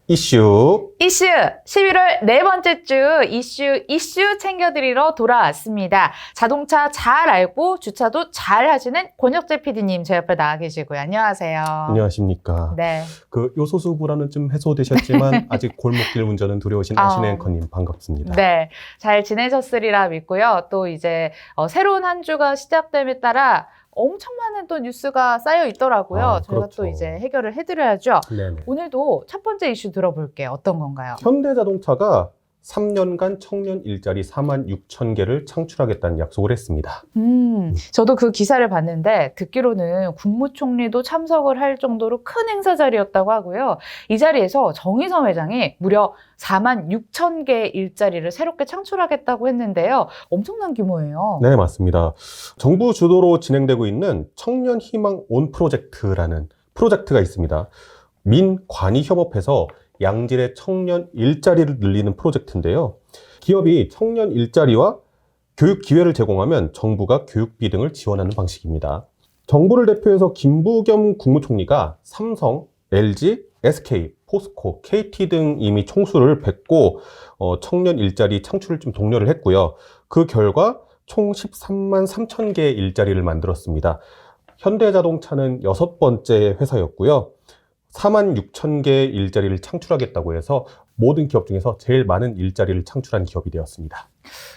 이슈 11월 네 번째 주 이슈 챙겨드리러 돌아왔습니다. 자동차 잘 알고 주차도 잘 하시는 권혁재 PD님 제 옆에 나와 계시고요. 안녕하세요. 안녕하십니까. 네. 요소수 불안은 좀 해소되셨지만 아직 골목길 운전은 두려우신 아신의 앵커님 반갑습니다. 네. 잘 지내셨으리라 믿고요. 또 이제 새로운 한 주가 시작됨에 따라 엄청 많은 또 뉴스가 쌓여 있더라고요. 저희가 그렇죠. 또 이제 해결을 해드려야죠. 네네. 오늘도 첫 번째 이슈 들어볼게요. 어떤 건가요? 현대자동차가 3년간 청년 일자리 46,000개를 창출하겠다는 약속을 했습니다. 저도 그 기사를 봤는데 듣기로는 국무총리도 참석을 할 정도로 큰 행사 자리였다고 하고요. 이 자리에서 정의선 회장이 무려 46,000개의 일자리를 새롭게 창출하겠다고 했는데요. 엄청난 규모예요. 네, 맞습니다. 정부 주도로 진행되고 있는 청년 희망 온 프로젝트라는 프로젝트가 있습니다. 민관이협업해서 양질의 청년 일자리를 늘리는 프로젝트인데요. 기업이 청년 일자리와 교육 기회를 제공하면 정부가 교육비 등을 지원하는 방식입니다. 정부를 대표해서 김부겸 국무총리가 삼성, LG, SK, 포스코, KT 등 이미 총수를 뵙고 청년 일자리 창출을 좀 독려를 했고요. 그 결과 총 13만 3천 개의 일자리를 만들었습니다. 현대자동차는 6번째 회사였고요. 4만 6천 개의 일자리를 창출하겠다고 해서 모든 기업 중에서 제일 많은 일자리를 창출한 기업이 되었습니다.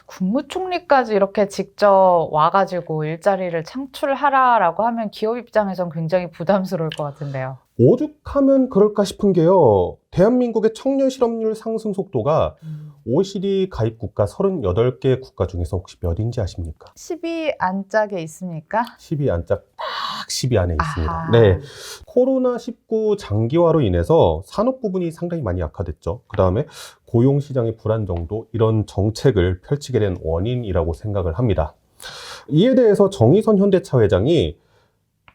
국무총리까지 이렇게 직접 와가지고 일자리를 창출하라라고 하면 기업 입장에선 굉장히 부담스러울 것 같은데요. 오죽하면 그럴까 싶은 게요. 대한민국의 청년 실업률 상승 속도가 OECD 가입 국가 38개 국가 중에서 혹시 몇인지 아십니까? 10위 안짝에 있습니까? 10위 안짝 딱 10위 안에 있습니다. 아하. 네, 코로나19 장기화로 인해서 산업 부분이 상당히 많이 악화됐죠. 그 다음에 고용시장의 불안정도 이런 정책을 펼치게 된 원인이라고 생각을 합니다. 이에 대해서 정의선 현대차 회장이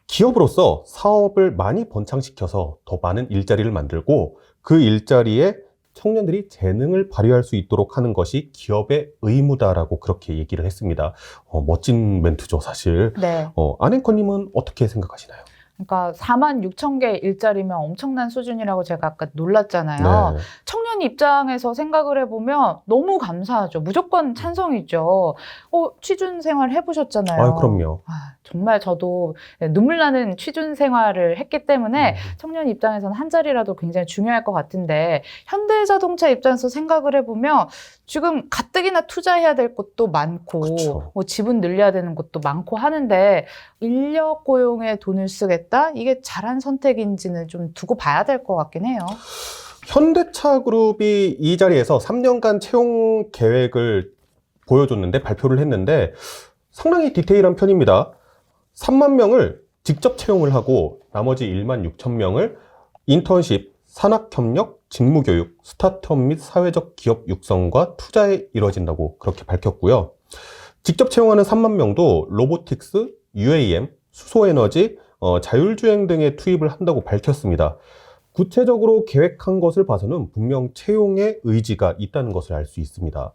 기업으로서 사업을 많이 번창시켜서 더 많은 일자리를 만들고 그 일자리에 청년들이 재능을 발휘할 수 있도록 하는 것이 기업의 의무다라고 그렇게 얘기를 했습니다. 멋진 멘트죠, 사실. 네. 안앵커님은 어떻게 생각하시나요? 그러니까 4만 6천 개 일자리면 엄청난 수준이라고 제가 아까 놀랐잖아요. 네. 청년 입장에서 생각을 해보면 너무 감사하죠. 무조건 찬성이죠. 취준 생활 해보셨잖아요. 아유, 그럼요. 정말 저도 눈물 나는 취준 생활을 했기 때문에 청년 입장에서는 한 자리라도 굉장히 중요할 것 같은데 현대자동차 입장에서 생각을 해보면 지금 가뜩이나 투자해야 될 것도 많고 그쵸. 뭐 지분 늘려야 되는 것도 많고 하는데 인력 고용에 돈을 쓰겠다? 이게 잘한 선택인지는 좀 두고 봐야 될 것 같긴 해요. 현대차 그룹이 이 자리에서 3년간 채용 계획을 보여줬는데 발표를 했는데 상당히 디테일한 편입니다. 3만 명을 직접 채용을 하고 나머지 1만 6천 명을 인턴십, 산학협력, 직무교육, 스타트업 및 사회적 기업 육성과 투자에 이뤄진다고 그렇게 밝혔고요. 직접 채용하는 3만 명도 로보틱스, UAM, 수소에너지, 자율주행 등에 투입을 한다고 밝혔습니다. 구체적으로 계획한 것을 봐서는 분명 채용의 의지가 있다는 것을 알 수 있습니다.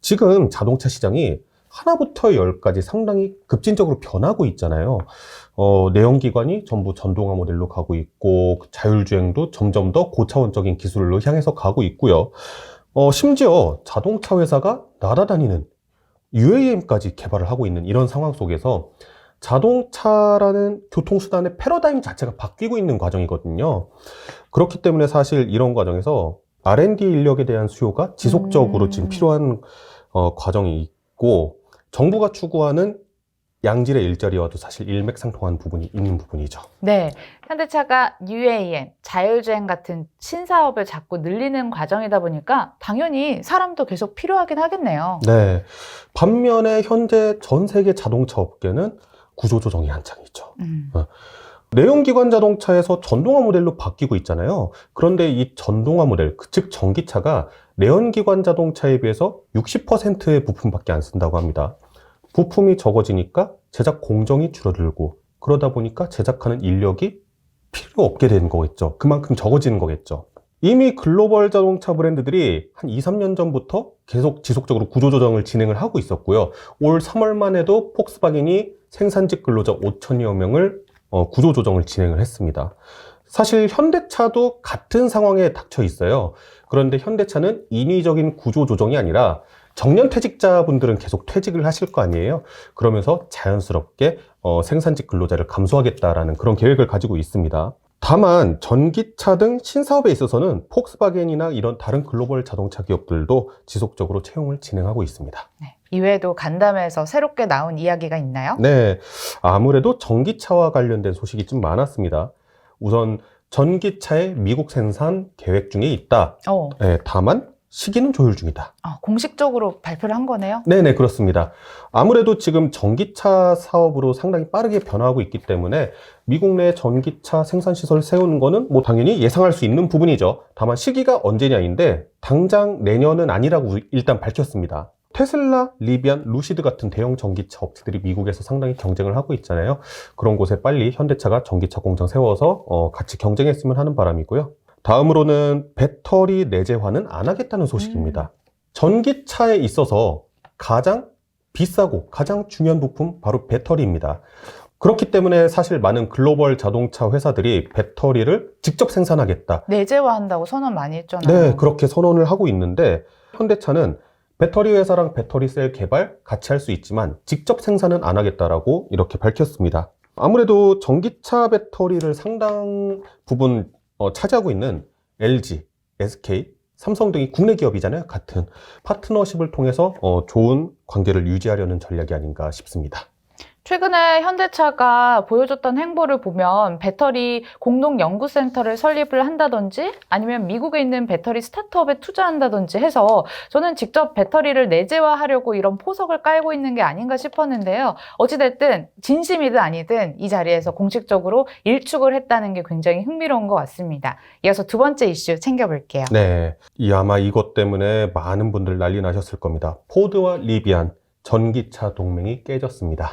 지금 자동차 시장이 하나부터 열까지 상당히 급진적으로 변하고 있잖아요. 내연기관이 전부 전동화 모델로 가고 있고 자율주행도 점점 더 고차원적인 기술로 향해서 가고 있고요. 심지어 자동차 회사가 날아다니는 UAM까지 개발을 하고 있는 이런 상황 속에서 자동차라는 교통수단의 패러다임 자체가 바뀌고 있는 과정이거든요. 그렇기 때문에 사실 이런 과정에서 R&D 인력에 대한 수요가 지속적으로 지금 필요한 과정이 있고 정부가 추구하는 양질의 일자리와도 사실 일맥상통한 부분이 있는 부분이죠. 네, 현대차가 UAM, 자율주행 같은 신사업을 자꾸 늘리는 과정이다 보니까 당연히 사람도 계속 필요하긴 하겠네요. 네. 반면에 현재 전 세계 자동차 업계는 구조조정이 한창 있죠. 내연기관 자동차에서 전동화 모델로 바뀌고 있잖아요. 그런데 이 전동화 모델, 즉 전기차가 내연기관 자동차에 비해서 60%의 부품밖에 안 쓴다고 합니다. 부품이 적어지니까 제작 공정이 줄어들고 그러다 보니까 제작하는 인력이 필요 없게 되는 거겠죠. 그만큼 적어지는 거겠죠. 이미 글로벌 자동차 브랜드들이 한 2, 3년 전부터 계속 지속적으로 구조조정을 진행을 하고 있었고요. 올 3월만 해도 폭스바겐이 생산직 근로자 5천여 명을 구조조정을 진행을 했습니다. 사실 현대차도 같은 상황에 닥쳐 있어요. 그런데 현대차는 인위적인 구조 조정이 아니라 정년퇴직자분들은 계속 퇴직을 하실 거 아니에요. 그러면서 자연스럽게 생산직 근로자를 감소하겠다라는 그런 계획을 가지고 있습니다. 다만 전기차 등 신사업에 있어서는 폭스바겐이나 이런 다른 글로벌 자동차 기업들도 지속적으로 채용을 진행하고 있습니다. 네. 이외에도 간담회에서 새롭게 나온 이야기가 있나요? 네, 아무래도 전기차와 관련된 소식이 좀 많았습니다. 우선 전기차의 미국 생산 계획 중에 있다. 네, 다만 시기는 조율 중이다. 공식적으로 발표를 한 거네요? 네네, 그렇습니다. 아무래도 지금 전기차 사업으로 상당히 빠르게 변화하고 있기 때문에 미국 내 전기차 생산시설 세우는 거는 뭐 당연히 예상할 수 있는 부분이죠. 다만 시기가 언제냐인데 당장 내년은 아니라고 일단 밝혔습니다. 테슬라, 리비안, 루시드 같은 대형 전기차 업체들이 미국에서 상당히 경쟁을 하고 있잖아요. 그런 곳에 빨리 현대차가 전기차 공장 세워서 같이 경쟁했으면 하는 바람이고요. 다음으로는 배터리 내재화는 안 하겠다는 소식입니다. 전기차에 있어서 가장 비싸고 가장 중요한 부품 바로 배터리입니다. 그렇기 때문에 사실 많은 글로벌 자동차 회사들이 배터리를 직접 생산하겠다. 내재화한다고 선언 많이 했잖아요. 네, 그렇게 선언을 하고 있는데 현대차는 배터리 회사랑 배터리 셀 개발 같이 할 수 있지만 직접 생산은 안 하겠다라고 이렇게 밝혔습니다. 아무래도 전기차 배터리를 상당 부분 차지하고 있는 LG, SK, 삼성 등이 국내 기업이잖아요. 같은 파트너십을 통해서 좋은 관계를 유지하려는 전략이 아닌가 싶습니다. 최근에 현대차가 보여줬던 행보를 보면 배터리 공동연구센터를 설립을 한다든지 아니면 미국에 있는 배터리 스타트업에 투자한다든지 해서 저는 직접 배터리를 내재화하려고 이런 포석을 깔고 있는 게 아닌가 싶었는데요. 어찌됐든 진심이든 아니든 이 자리에서 공식적으로 일축을 했다는 게 굉장히 흥미로운 것 같습니다. 이어서 두 번째 이슈 챙겨볼게요. 네, 아마 이것 때문에 많은 분들 난리 나셨을 겁니다. 포드와 리비안 전기차 동맹이 깨졌습니다.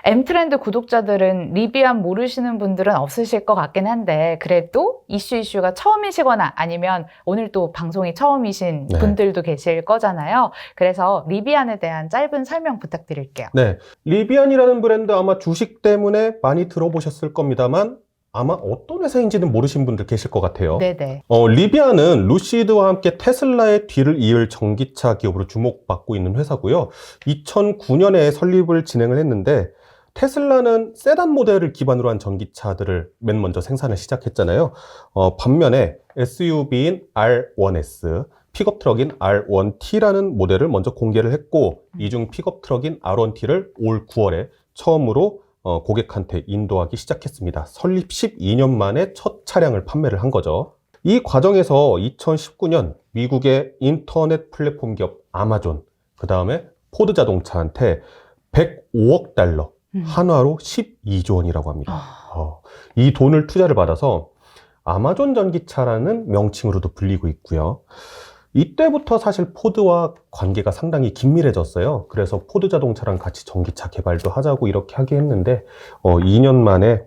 M트렌드 구독자들은 리비안 모르시는 분들은 없으실 것 같긴 한데 그래도 이슈가 처음이시거나 아니면 오늘 또 방송이 처음이신 분들도 계실 거잖아요. 그래서 리비안에 대한 짧은 설명 부탁드릴게요. 네, 리비안이라는 브랜드 아마 주식 때문에 많이 들어보셨을 겁니다만 아마 어떤 회사인지는 모르신 분들 계실 것 같아요. 네네. 리비안은 루시드와 함께 테슬라의 뒤를 이을 전기차 기업으로 주목받고 있는 회사고요. 2009년에 설립을 진행을 했는데 테슬라는 세단 모델을 기반으로 한 전기차들을 맨 먼저 생산을 시작했잖아요. 반면에 SUV인 R1S, 픽업 트럭인 R1T라는 모델을 먼저 공개를 했고 이중 픽업 트럭인 R1T를 올 9월에 처음으로 고객한테 인도하기 시작했습니다. 설립 12년 만에 첫 차량을 판매를 한 거죠. 이 과정에서 2019년 미국의 인터넷 플랫폼 기업 아마존, 그 다음에 포드 자동차한테 105억 달러, 한화로 12조 원이라고 합니다. 이 돈을 투자를 받아서 아마존 전기차라는 명칭으로도 불리고 있고요. 이때부터 사실 포드와 관계가 상당히 긴밀해졌어요. 그래서 포드 자동차랑 같이 전기차 개발도 하자고 이렇게 하게 했는데 2년 만에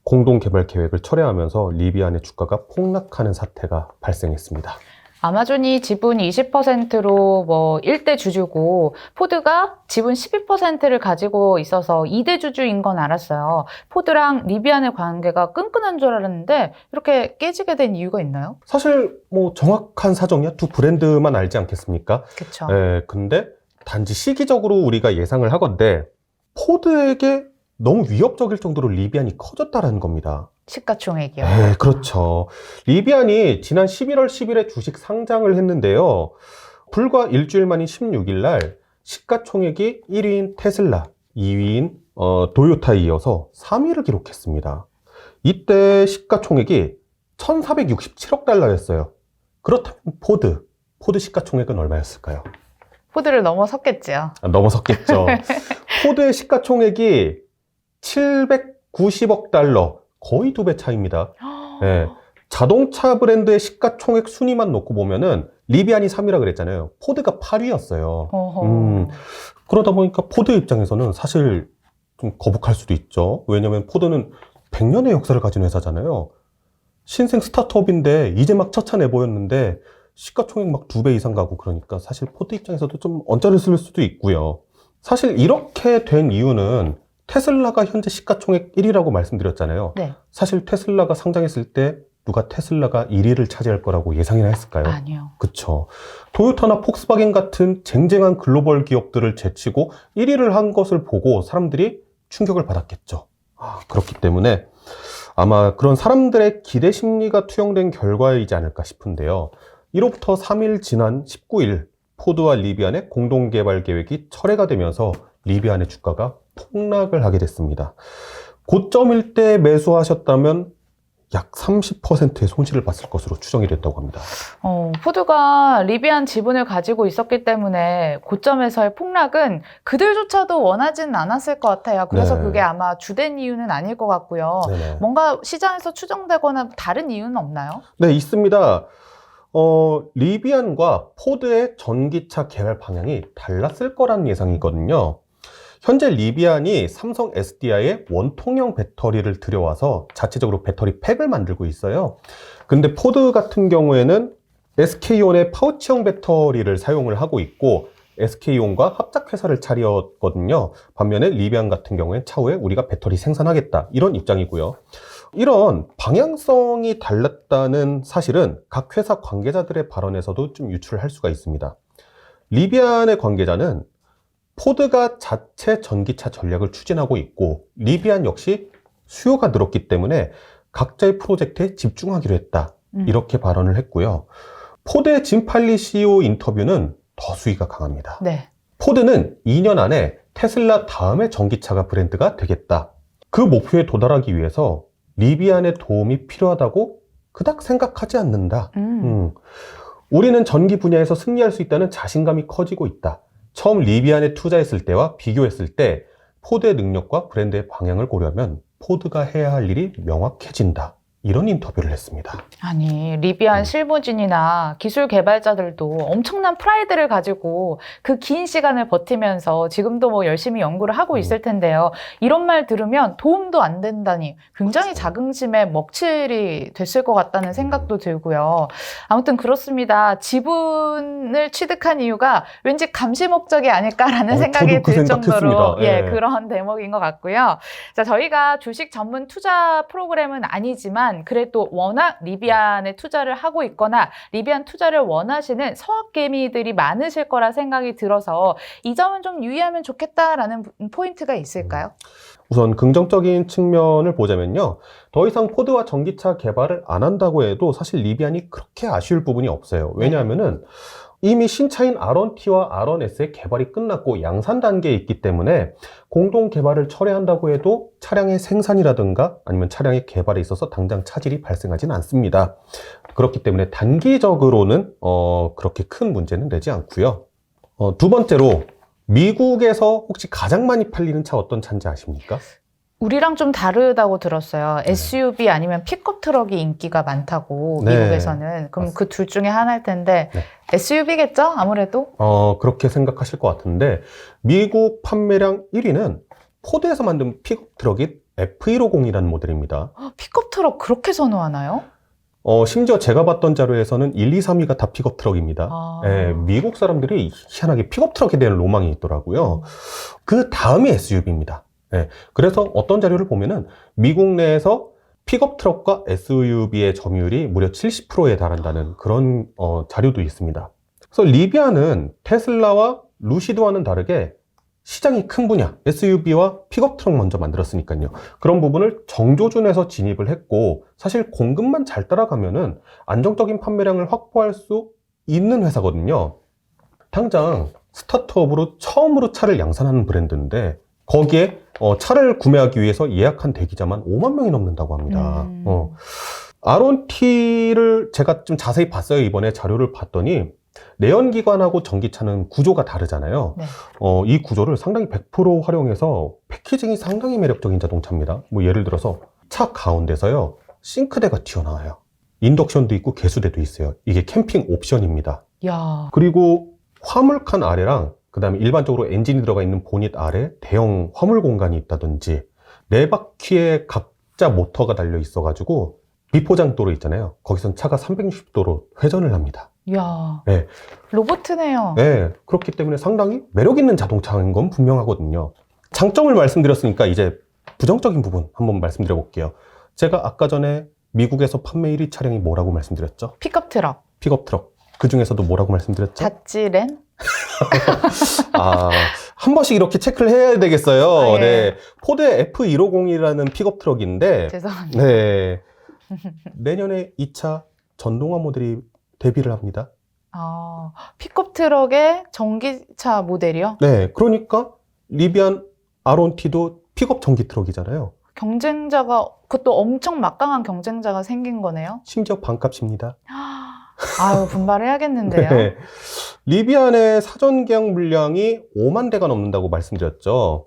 공동 개발 계획을 철회하면서 리비안의 주가가 폭락하는 사태가 발생했습니다. 아마존이 지분 20%로 1대 주주고 포드가 지분 12%를 가지고 있어서 2대 주주인 건 알았어요. 포드랑 리비안의 관계가 끈끈한 줄 알았는데 이렇게 깨지게 된 이유가 있나요? 사실 정확한 사정이야 두 브랜드만 알지 않겠습니까? 그렇죠. 네, 근데 단지 시기적으로 우리가 예상을 하건대 포드에게 너무 위협적일 정도로 리비안이 커졌다라는 겁니다. 시가총액이요. 네, 그렇죠. 리비안이 지난 11월 10일에 주식 상장을 했는데요. 불과 일주일 만인 16일 날 시가총액이 1위인 테슬라, 2위인 도요타에 이어서 3위를 기록했습니다. 이때 시가총액이 1,467억 달러였어요. 그렇다면 포드 시가총액은 얼마였을까요? 포드를 넘어섰겠죠. 넘어섰겠죠. 포드의 시가총액이 790억 달러, 거의 2배 차이입니다. 네. 자동차 브랜드의 시가총액 순위만 놓고 보면은 리비안이 3위라 그랬잖아요. 포드가 8위였어요. 그러다 보니까 포드 입장에서는 사실 좀 거북할 수도 있죠. 왜냐면 포드는 100년의 역사를 가진 회사잖아요. 신생 스타트업인데 이제 막 첫차 내보였는데 시가총액 막 2배 이상 가고 그러니까 사실 포드 입장에서도 좀 언짢을 수도 있고요. 사실 이렇게 된 이유는 테슬라가 현재 시가총액 1위라고 말씀드렸잖아요. 네. 사실 테슬라가 상장했을 때 누가 테슬라가 1위를 차지할 거라고 예상이나 했을까요? 아니요. 그쵸. 토요타나 폭스바겐 같은 쟁쟁한 글로벌 기업들을 제치고 1위를 한 것을 보고 사람들이 충격을 받았겠죠. 그렇기 때문에 아마 그런 사람들의 기대 심리가 투영된 결과이지 않을까 싶은데요. 1호부터 3일 지난 19일 포드와 리비안의 공동개발 계획이 철회가 되면서 리비안의 주가가 폭락을 하게 됐습니다. 고점일 때 매수하셨다면 약 30%의 손실을 봤을 것으로 추정이 됐다고 합니다. 포드가 리비안 지분을 가지고 있었기 때문에 고점에서의 폭락은 그들조차도 원하지는 않았을 것 같아요. 그래서 네. 그게 아마 주된 이유는 아닐 것 같고요. 네네. 뭔가 시장에서 추정되거나 다른 이유는 없나요? 네, 있습니다. 리비안과 포드의 전기차 개발 방향이 달랐을 거라는 예상이거든요. 현재 리비안이 삼성 SDI의 원통형 배터리를 들여와서 자체적으로 배터리 팩을 만들고 있어요. 근데 포드 같은 경우에는 SK온의 파우치형 배터리를 사용을 하고 있고 SK온과 합작회사를 차렸거든요. 반면에 리비안 같은 경우에 차후에 우리가 배터리 생산하겠다 이런 입장이고요. 이런 방향성이 달랐다는 사실은 각 회사 관계자들의 발언에서도 좀 유출을 할 수가 있습니다. 리비안의 관계자는 포드가 자체 전기차 전략을 추진하고 있고 리비안 역시 수요가 늘었기 때문에 각자의 프로젝트에 집중하기로 했다. 이렇게 발언을 했고요. 포드의 짐 팔리 CEO 인터뷰는 더 수위가 강합니다. 네. 포드는 2년 안에 테슬라 다음의 전기차가 브랜드가 되겠다. 그 목표에 도달하기 위해서 리비안의 도움이 필요하다고 그닥 생각하지 않는다. 우리는 전기 분야에서 승리할 수 있다는 자신감이 커지고 있다. 처음 리비안에 투자했을 때와 비교했을 때 포드의 능력과 브랜드의 방향을 고려하면 포드가 해야 할 일이 명확해진다. 이런 인터뷰를 했습니다. 아니, 리비안 실무진이나 기술 개발자들도 엄청난 프라이드를 가지고 그 긴 시간을 버티면서 지금도 뭐 열심히 연구를 하고 있을 텐데요. 이런 말 들으면 도움도 안 된다니 굉장히 자긍심에 먹칠이 됐을 것 같다는 생각도 들고요. 아무튼 그렇습니다. 지분을 취득한 이유가 왠지 감시 목적이 아닐까라는 생각이 들 정도로 그런 대목인 것 같고요. 자, 저희가 주식 전문 투자 프로그램은 아니지만 그래도 워낙 리비안에 투자를 하고 있거나 리비안 투자를 원하시는 서학개미들이 많으실 거라 생각이 들어서 이 점은 좀 유의하면 좋겠다라는 포인트가 있을까요? 우선 긍정적인 측면을 보자면요. 더 이상 포드와 전기차 개발을 안 한다고 해도 사실 리비안이 그렇게 아쉬울 부분이 없어요. 왜냐하면은 이미 신차인 R1T와 R1S의 개발이 끝났고 양산 단계에 있기 때문에 공동 개발을 철회한다고 해도 차량의 생산이라든가 아니면 차량의 개발에 있어서 당장 차질이 발생하지는 않습니다. 그렇기 때문에 단기적으로는 그렇게 큰 문제는 되지 않고요. 두 번째로 미국에서 혹시 가장 많이 팔리는 차 어떤 차인지 아십니까? 우리랑 좀 다르다고 들었어요. SUV 아니면 픽업 트럭이 인기가 많다고 미국에서는. 그럼 그 둘 중에 하나일 텐데 SUV겠죠? 아무래도? 그렇게 생각하실 것 같은데 미국 판매량 1위는 포드에서 만든 픽업 트럭인 F150이라는 모델입니다. 픽업 트럭 그렇게 선호하나요? 심지어 제가 봤던 자료에서는 1, 2, 3위가 다 픽업 트럭입니다. 미국 사람들이 희한하게 픽업 트럭에 대한 로망이 있더라고요. 그 다음이 SUV입니다. 그래서 어떤 자료를 보면은 미국 내에서 픽업 트럭과 SUV의 점유율이 무려 70%에 달한다는 그런 자료도 있습니다. 그래서 리비안은 테슬라와 루시드와는 다르게 시장이 큰 분야, SUV와 픽업 트럭 먼저 만들었으니까요. 그런 부분을 정조준에서 진입을 했고 사실 공급만 잘 따라가면은 안정적인 판매량을 확보할 수 있는 회사거든요. 당장 스타트업으로 처음으로 차를 양산하는 브랜드인데 거기에 차를 구매하기 위해서 예약한 대기자만 5만 명이 넘는다고 합니다. R1T를 제가 좀 자세히 봤어요. 이번에 자료를 봤더니 내연기관하고 전기차는 구조가 다르잖아요. 이 구조를 상당히 100% 활용해서 패키징이 상당히 매력적인 자동차입니다. 뭐 예를 들어서 차 가운데서요 싱크대가 튀어나와요. 인덕션도 있고 개수대도 있어요. 이게 캠핑 옵션입니다. 그리고 화물칸 아래랑 그 다음에 일반적으로 엔진이 들어가 있는 보닛 아래 대형 화물 공간이 있다든지 4바퀴에 각자 모터가 달려 있어가지고 비포장도로 있잖아요. 거기선 차가 360도로 회전을 합니다. 로봇이네요. 그렇기 때문에 상당히 매력 있는 자동차인 건 분명하거든요. 장점을 말씀드렸으니까 이제 부정적인 부분 한번 말씀드려 볼게요. 제가 아까 전에 미국에서 판매 1위 차량이 뭐라고 말씀드렸죠? 픽업 트럭. 픽업 트럭. 그 중에서도 뭐라고 말씀드렸죠? 자찌렌? 한 번씩 이렇게 체크를 해야 되겠어요. 예. 네. 포드 F150이라는 픽업 트럭인데, 죄송합니다. 네. 내년에 2차 전동화 모델이 데뷔를 합니다. 픽업 트럭의 전기차 모델이요? 네. 그러니까 리비안 R1T도 픽업 전기 트럭이잖아요. 경쟁자가, 그것도 엄청 막강한 경쟁자가 생긴 거네요. 심지어 반값입니다. 아유, 분발해야겠는데요. 네. 리비안의 사전 계약 물량이 5만 대가 넘는다고 말씀드렸죠.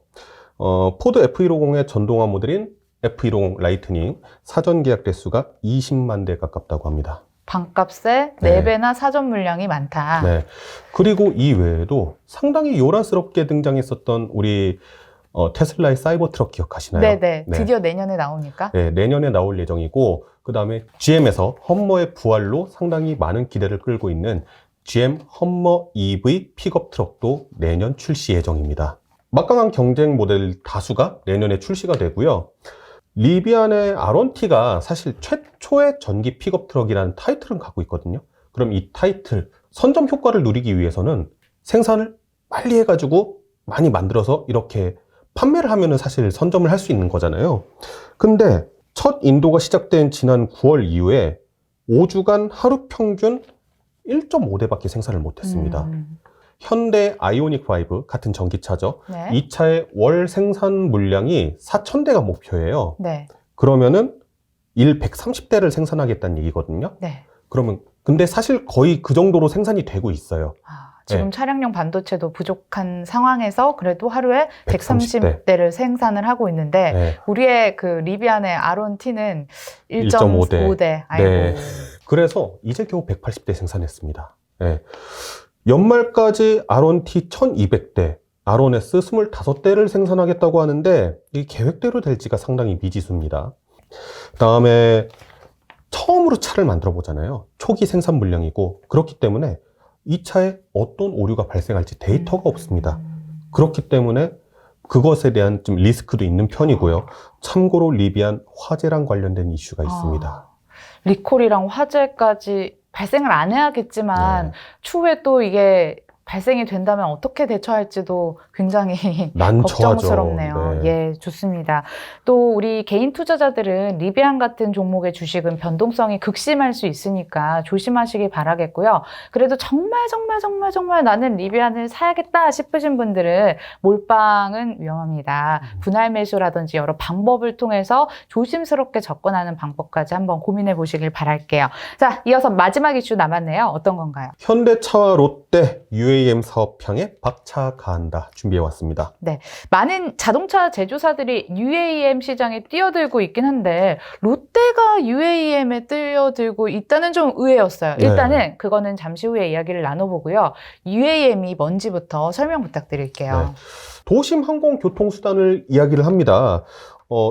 포드 F150의 전동화 모델인 F150 라이트닝 사전 계약 대수가 20만 대 가깝다고 합니다. 반값에 네. 4배나 사전 물량이 많다. 네. 그리고 이 외에도 상당히 요란스럽게 등장했었던 우리 테슬라의 사이버 트럭 기억하시나요? 네네. 네. 드디어 내년에 나오니까. 네, 내년에 나올 예정이고, 그 다음에 GM에서 험머의 부활로 상당히 많은 기대를 끌고 있는 GM 험머 EV 픽업 트럭도 내년 출시 예정입니다. 막강한 경쟁 모델 다수가 내년에 출시가 되고요. 리비안의 R1T가 사실 최초의 전기 픽업 트럭이라는 타이틀은 갖고 있거든요. 그럼 이 타이틀, 선점 효과를 누리기 위해서는 생산을 빨리 해가지고 많이 만들어서 이렇게 판매를 하면은 사실 선점을 할 수 있는 거잖아요. 근데 첫 인도가 시작된 지난 9월 이후에 5주간 하루 평균 1.5대밖에 생산을 못했습니다. 현대 아이오닉 5 같은 전기차죠. 네. 이 차의 월 생산 물량이 4,000대가 목표예요. 네. 그러면은 130대를 생산하겠다는 얘기거든요. 네. 그러면 근데 사실 거의 그 정도로 생산이 되고 있어요. 지금 네. 차량용 반도체도 부족한 상황에서 그래도 하루에 130대. 130대를 생산을 하고 있는데 네. 우리의 그 리비안의 R1T는 1.5 대. 1.5대. 아이고. 네. 그래서 이제 겨우 180대 생산했습니다. 네. 연말까지 R1T 1200대, R1S 25대를 생산하겠다고 하는데 이 계획대로 될지가 상당히 미지수입니다. 그다음에 처음으로 차를 만들어 보잖아요. 초기 생산 물량이고 그렇기 때문에 이 차에 어떤 오류가 발생할지 데이터가 없습니다. 그렇기 때문에 그것에 대한 좀 리스크도 있는 편이고요. 참고로 리비안 화재랑 관련된 이슈가 있습니다. 리콜이랑 화재까지 발생을 안 해야겠지만 네. 추후에 또 이게 발생이 된다면 어떻게 대처할지도 굉장히 난처하죠. 걱정스럽네요. 네. 예, 좋습니다. 또 우리 개인 투자자들은 리비안 같은 종목의 주식은 변동성이 극심할 수 있으니까 조심하시기 바라겠고요. 그래도 정말 나는 리비안을 사야겠다 싶으신 분들은 몰빵은 위험합니다. 분할 매수라든지 여러 방법을 통해서 조심스럽게 접근하는 방법까지 한번 고민해 보시길 바랄게요. 자, 이어서 마지막 이슈 남았네요. 어떤 건가요? 현대차와 롯데 UAM 사업향에 박차 가한다 준비해왔습니다. 네, 많은 자동차 제조사들이 UAM 시장에 뛰어들고 있긴 한데 롯데가 UAM에 뛰어들고 있다는 좀 의외였어요. 네. 일단은 그거는 잠시 후에 이야기를 나눠보고요. UAM이 뭔지부터 설명 부탁드릴게요. 네. 도심 항공 교통수단을 이야기를 합니다.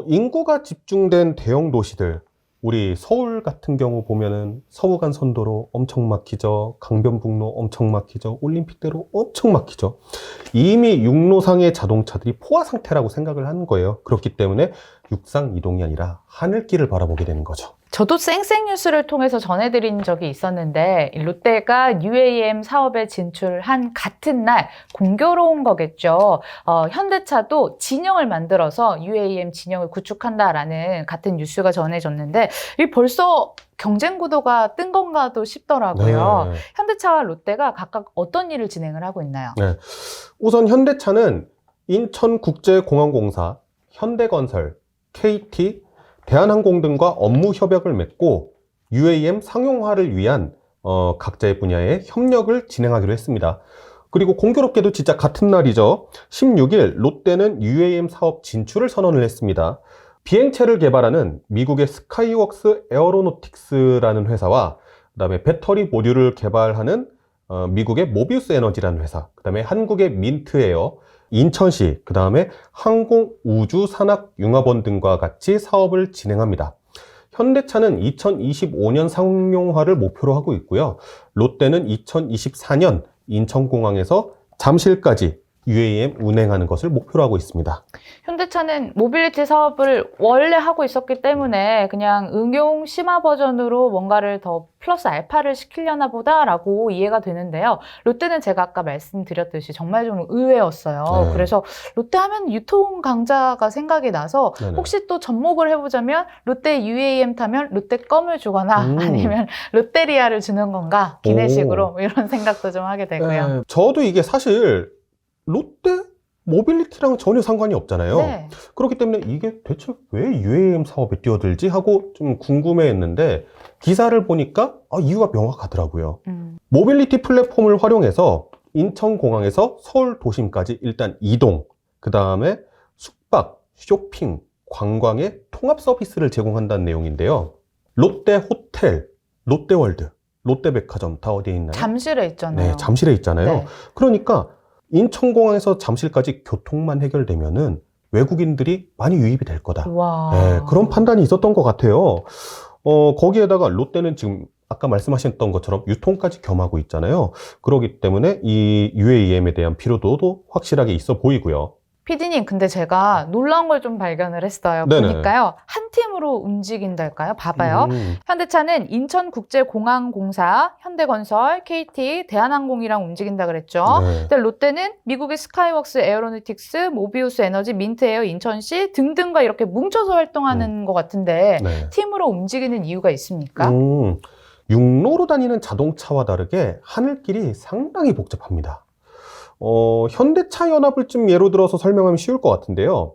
인구가 집중된 대형 도시들, 우리 서울 같은 경우 보면은 서부간 선도로 엄청 막히죠. 강변북로 엄청 막히죠. 올림픽대로 엄청 막히죠. 이미 육로상의 자동차들이 포화 상태라고 생각을 하는 거예요. 그렇기 때문에 육상 이동이 아니라 하늘길을 바라보게 되는 거죠. 저도 쌩쌩 뉴스를 통해서 전해드린 적이 있었는데 롯데가 UAM 사업에 진출한 같은 날 공교로운 거겠죠. 현대차도 진영을 만들어서 UAM 진영을 구축한다라는 같은 뉴스가 전해졌는데 이 벌써 경쟁 구도가 뜬 건가도 싶더라고요. 네. 현대차와 롯데가 각각 어떤 일을 진행을 하고 있나요? 네. 우선 현대차는 인천국제공항공사, 현대건설, KT, 대한항공 등과 업무 협약을 맺고 UAM 상용화를 위한 각자의 분야의 협력을 진행하기로 했습니다. 그리고 공교롭게도 진짜 같은 날이죠. 16일 롯데는 UAM 사업 진출을 선언을 했습니다. 비행체를 개발하는 미국의 스카이웍스 에어로노틱스라는 회사와 그다음에 배터리 모듈을 개발하는 미국의 모비우스 에너지라는 회사, 그다음에 한국의 민트에어, 인천시, 그 다음에 항공우주산학융합원 등과 같이 사업을 진행합니다. 현대차는 2025년 상용화를 목표로 하고 있고요. 롯데는 2024년 인천공항에서 잠실까지 UAM 운행하는 것을 목표로 하고 있습니다. 현대차는 모빌리티 사업을 원래 하고 있었기 때문에 그냥 응용 심화 버전으로 뭔가를 더 플러스 알파를 시키려나 보다라고 이해가 되는데요. 롯데는 제가 아까 말씀드렸듯이 정말 좀 의외였어요. 네. 그래서 롯데 하면 유통 강자가 생각이 나서 네네. 혹시 또 접목을 해보자면 롯데 UAM 타면 롯데 껌을 주거나 아니면 롯데리아를 주는 건가 기내식으로 이런 생각도 좀 하게 되고요. 네, 저도 이게 사실 롯데 모빌리티랑 전혀 상관이 없잖아요. 네. 그렇기 때문에 이게 대체 왜 UAM 사업에 뛰어들지 하고 좀 궁금해했는데 기사를 보니까 이유가 명확하더라고요. 모빌리티 플랫폼을 활용해서 인천공항에서 서울 도심까지 일단 이동, 그 다음에 숙박, 쇼핑, 관광의 통합 서비스를 제공한다는 내용인데요. 롯데 호텔, 롯데월드, 롯데백화점 다 어디에 있나요? 잠실에 있잖아요. 네, 잠실에 있잖아요. 네. 그러니까 인천공항에서 잠실까지 교통만 해결되면은 외국인들이 많이 유입이 될 거다. 와. 네, 그런 판단이 있었던 것 같아요. 거기에다가 롯데는 지금 아까 말씀하셨던 것처럼 유통까지 겸하고 있잖아요. 그렇기 때문에 이 UAM에 대한 필요도도 확실하게 있어 보이고요. 피디님, 근데 제가 놀라운 걸 좀 발견을 했어요. 네네. 보니까요, 한 팀으로 움직인달까요? 봐봐요. 현대차는 인천국제공항공사, 현대건설, KT, 대한항공이랑 움직인다 그랬죠. 네. 근데 롯데는 미국의 스카이웍스 에어로노틱스, 모비우스 에너지, 민트에어 인천시 등등과 이렇게 뭉쳐서 활동하는 것 같은데 네. 팀으로 움직이는 이유가 있습니까? 육로로 다니는 자동차와 다르게 하늘길이 상당히 복잡합니다. 현대차 연합을 좀 예로 들어서 설명하면 쉬울 것 같은데요.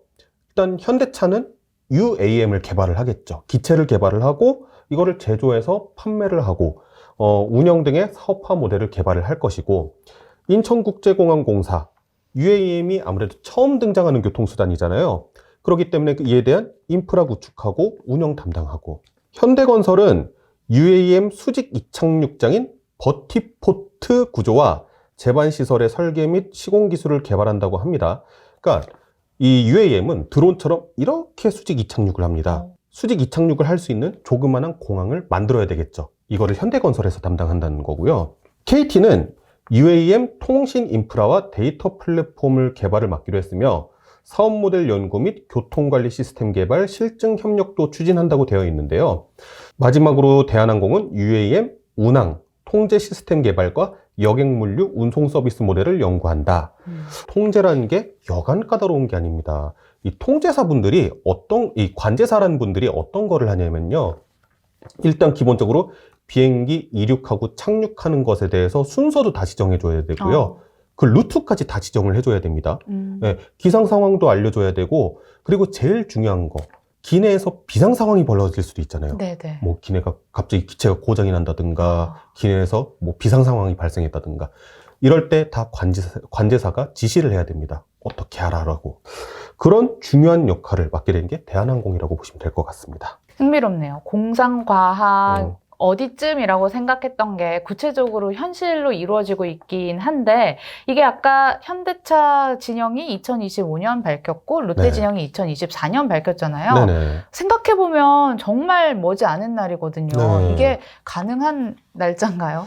일단 현대차는 UAM을 개발을 하겠죠. 기체를 개발을 하고 이거를 제조해서 판매를 하고 운영 등의 사업화 모델을 개발을 할 것이고, 인천국제공항공사 UAM이 아무래도 처음 등장하는 교통수단이잖아요. 그렇기 때문에 이에 대한 인프라 구축하고 운영 담당하고, 현대건설은 UAM 수직 이착륙장인 버티포트 구조와 제반시설의 설계 및 시공 기술을 개발한다고 합니다. 그러니까 이 UAM은 드론처럼 이렇게 수직 이착륙을 합니다. 수직 이착륙을 할 수 있는 조그마한 공항을 만들어야 되겠죠. 이거를 현대건설에서 담당한다는 거고요. KT는 UAM 통신 인프라와 데이터 플랫폼을 개발을 맡기로 했으며 사업 모델 연구 및 교통관리 시스템 개발, 실증 협력도 추진한다고 되어 있는데요. 마지막으로 대한항공은 UAM 운항, 통제 시스템 개발과 여객물류 운송 서비스 모델을 연구한다. 통제라는 게 여간 까다로운 게 아닙니다. 이 통제사분들이 이 관제사라는 분들이 어떤 거를 하냐면요. 일단 기본적으로 비행기 이륙하고 착륙하는 것에 대해서 순서도 다 지정해줘야 되고요. 그 루트까지 다 지정을 해줘야 됩니다. 네, 기상 상황도 알려줘야 되고, 그리고 제일 중요한 거, 기내에서 비상 상황이 벌어질 수도 있잖아요. 네네. 뭐 기내가 갑자기 기체가 고장이 난다든가, 기내에서 뭐 비상 상황이 발생했다든가, 이럴 때 다 관제사가 지시를 해야 됩니다. 어떻게 하라고. 그런 중요한 역할을 맡게 된 게 대한항공이라고 보시면 될 것 같습니다. 흥미롭네요. 공상과학 어디쯤이라고 생각했던 게 구체적으로 현실로 이루어지고 있긴 한데, 이게 아까 현대차 진영이 2025년 밝혔고 롯데 네. 진영이 2024년 밝혔잖아요. 네네. 생각해보면 정말 머지 않은 날이거든요. 네. 이게 가능한 날짜인가요?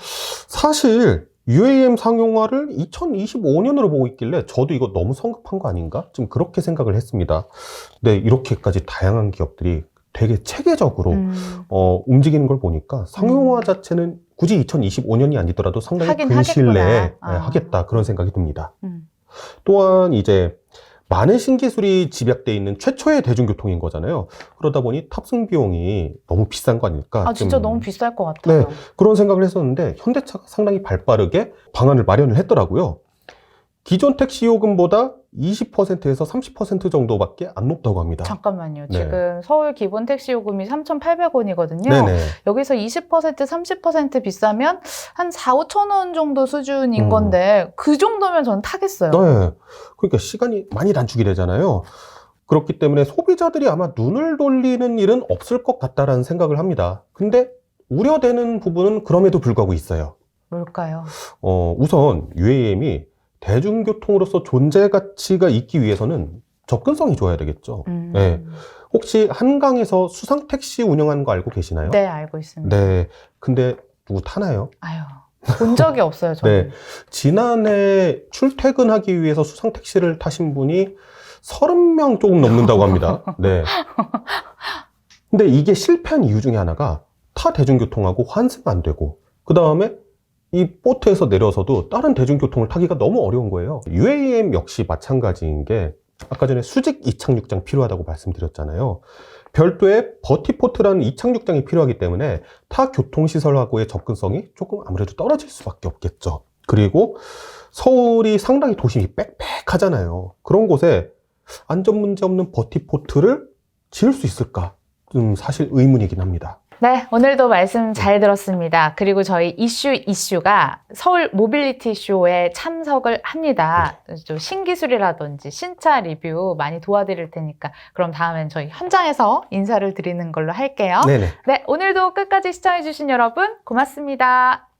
사실 UAM 상용화를 2025년으로 보고 있길래 저도 이거 너무 성급한 거 아닌가? 좀 그렇게 생각을 했습니다. 네, 이렇게까지 다양한 기업들이 되게 체계적으로 움직이는 걸 보니까 상용화 자체는 굳이 2025년이 아니더라도 상당히 하긴 근시일 내에 하겠구나. 하겠다, 그런 생각이 듭니다. 또한 이제 많은 신기술이 집약되어 있는 최초의 대중교통인 거잖아요. 그러다 보니 탑승 비용이 너무 비싼 거 아닐까? 진짜 좀 너무 비쌀 것 같아요. 네, 그런 생각을 했었는데 현대차가 상당히 발빠르게 방안을 마련을 했더라고요. 기존 택시 요금보다 20%에서 30% 정도밖에 안 높다고 합니다. 잠깐만요. 네. 지금 서울 기본 택시 요금이 3,800원이거든요. 네네. 여기서 20%, 30% 비싸면 한 4, 5천 원 정도 수준인 건데 그 정도면 전 타겠어요. 네. 그러니까 시간이 많이 단축이 되잖아요. 그렇기 때문에 소비자들이 아마 눈을 돌리는 일은 없을 것 같다라는 생각을 합니다. 근데 우려되는 부분은 그럼에도 불구하고 있어요. 뭘까요? 우선 UAM이 대중교통으로서 존재 가치가 있기 위해서는 접근성이 좋아야 되겠죠. 네. 혹시 한강에서 수상 택시 운영하는 거 알고 계시나요? 네, 알고 있습니다. 네. 근데 누구 타나요? 아유. 본 적이 없어요, 저는. 네. 지난해 출퇴근하기 위해서 수상택시를 타신 분이 30명 조금 넘는다고 합니다. 네. 근데 이게 실패한 이유 중에 하나가 타 대중교통하고 환승 안 되고, 그 다음에 이 보트에서 내려서도 다른 대중교통을 타기가 너무 어려운 거예요. UAM 역시 마찬가지인 게, 아까 전에 수직 이착륙장 필요하다고 말씀드렸잖아요. 별도의 버티포트라는 이착륙장이 필요하기 때문에 타 교통시설하고의 접근성이 조금 아무래도 떨어질 수밖에 없겠죠. 그리고 서울이 상당히 도심이 빽빽하잖아요. 그런 곳에 안전 문제 없는 버티포트를 지을 수 있을까? 좀 사실 의문이긴 합니다. 네, 오늘도 말씀 잘 들었습니다. 그리고 저희 이슈가 서울 모빌리티 쇼에 참석을 합니다. 좀 신기술이라든지 신차 리뷰 많이 도와드릴 테니까 그럼 다음엔 저희 현장에서 인사를 드리는 걸로 할게요. 네네. 네, 오늘도 끝까지 시청해주신 여러분 고맙습니다.